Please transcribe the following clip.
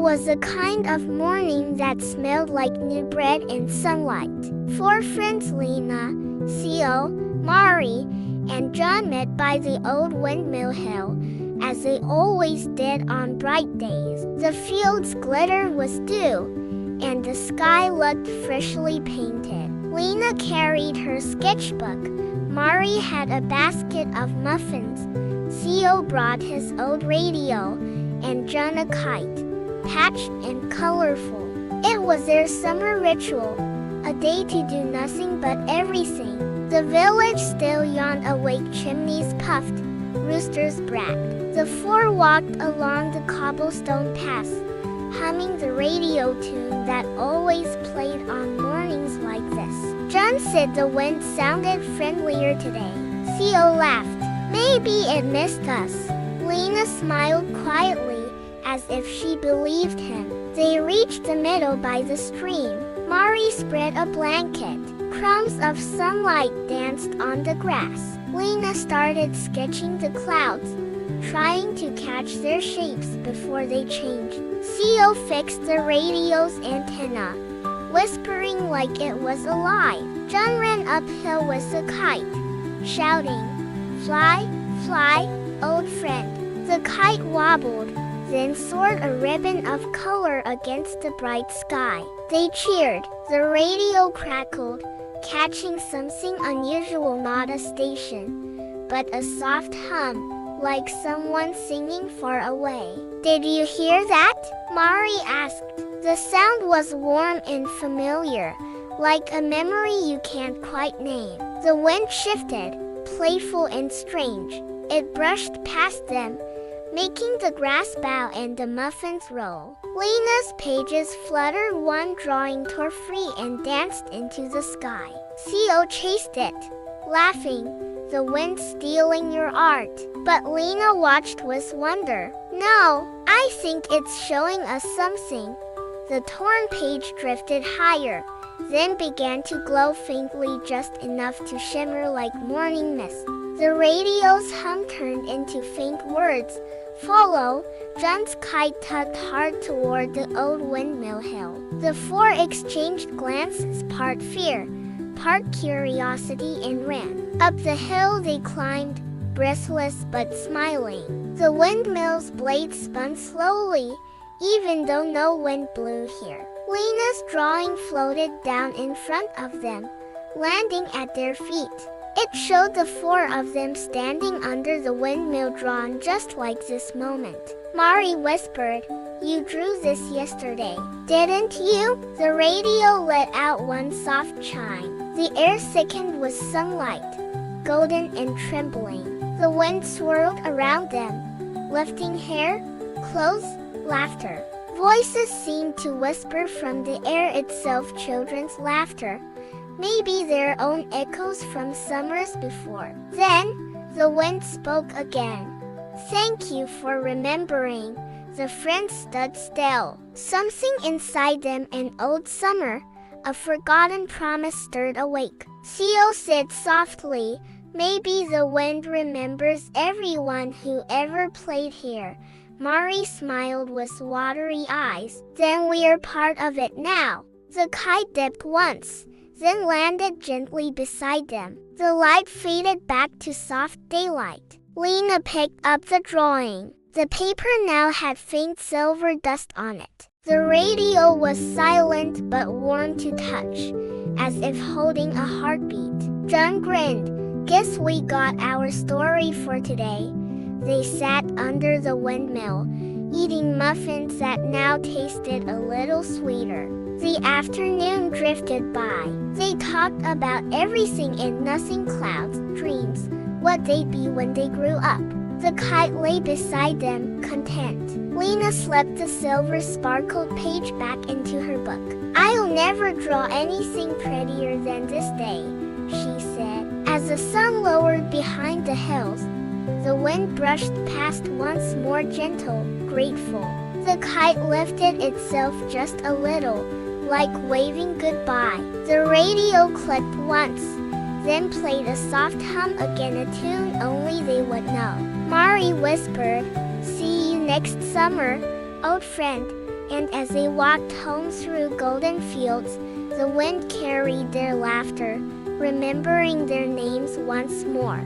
was a kind of morning that smelled like new bread and sunlight. Four friends, Lena, Theo, Mari, and John, met by the old windmill hill, as they always did on bright days. The fields glittered with dew, and the sky looked freshly painted. Lena carried her sketchbook, Mari had a basket of muffins, Theo brought his old radio, and John a kite, patched and colorful. It was their summer ritual, a day to do nothing but everything. The village still yawned awake, chimneys puffed, roosters bragged. The four walked along the cobblestone paths, humming the radio tune that always played on mornings like this. John said the wind sounded friendlier today. Theo laughed. Maybe it missed us. Lena smiled quietly, as if she believed him. They reached the meadow by the stream. Mari spread a blanket. Crumbs of sunlight danced on the grass. Lena started sketching the clouds, trying to catch their shapes before they changed. Theo fixed the radio's antenna, whispering like it was alive. John ran uphill with the kite, shouting, "Fly, fly, old friend." The kite wobbled, then soared a ribbon of color against the bright sky. They cheered. The radio crackled, catching something unusual, not a station, but a soft hum, like someone singing far away. "Did you hear that?" Mari asked. The sound was warm and familiar, like a memory you can't quite name. The wind shifted, playful and strange. It brushed past them, making the grass bow and the muffins roll. Lena's pages fluttered, one drawing tore free and danced into the sky. Theo chased it, laughing, "The wind stealing your art." But Lena watched with wonder. "No, I think it's showing us something." The torn page drifted higher, then began to glow faintly, just enough to shimmer like morning mist. The radio's hum turned into faint words. "Follow." John's kite tugged hard toward the old windmill hill. The four exchanged glances, part fear, part curiosity, and ran. Up the hill they climbed, breathless but smiling. The windmill's blades spun slowly, even though no wind blew here. Lena's drawing floated down in front of them, landing at their feet. It showed the four of them standing under the windmill, drawn just like this moment. Mari whispered, "You drew this yesterday, didn't you?" The radio let out one soft chime. The air thickened with sunlight, golden and trembling. The wind swirled around them, lifting hair, clothes, laughter. Voices seemed to whisper from the air itself, children's laughter, maybe their own echoes from summers before. Then, the wind spoke again. "Thank you for remembering." The friends stood still. Something inside them, an old summer, a forgotten promise, stirred awake. Theo said softly, "Maybe the wind remembers everyone who ever played here." Mari smiled with watery eyes. "Then we're part of it now." The kite dipped once, then landed gently beside them. The light faded back to soft daylight. Lena picked up the drawing. The paper now had faint silver dust on it. The radio was silent but warm to touch, as if holding a heartbeat. John grinned. "Guess we got our story for today." They sat under the windmill, eating muffins that now tasted a little sweeter. The afternoon drifted by. They talked about everything and nothing: clouds, dreams, what they'd be when they grew up. The kite lay beside them, content. Lena slipped the silver sparkled page back into her book. "I'll never draw anything prettier than this day," she said. As the sun lowered behind the hills, the wind brushed past once more, gentle, grateful. The kite lifted itself just a little, like waving goodbye. The radio clicked once, then played a soft hum again, a tune only they would know. Mari whispered, "See you next summer." old friend," and as they walked home through golden fields, the wind carried their laughter, remembering their names once more.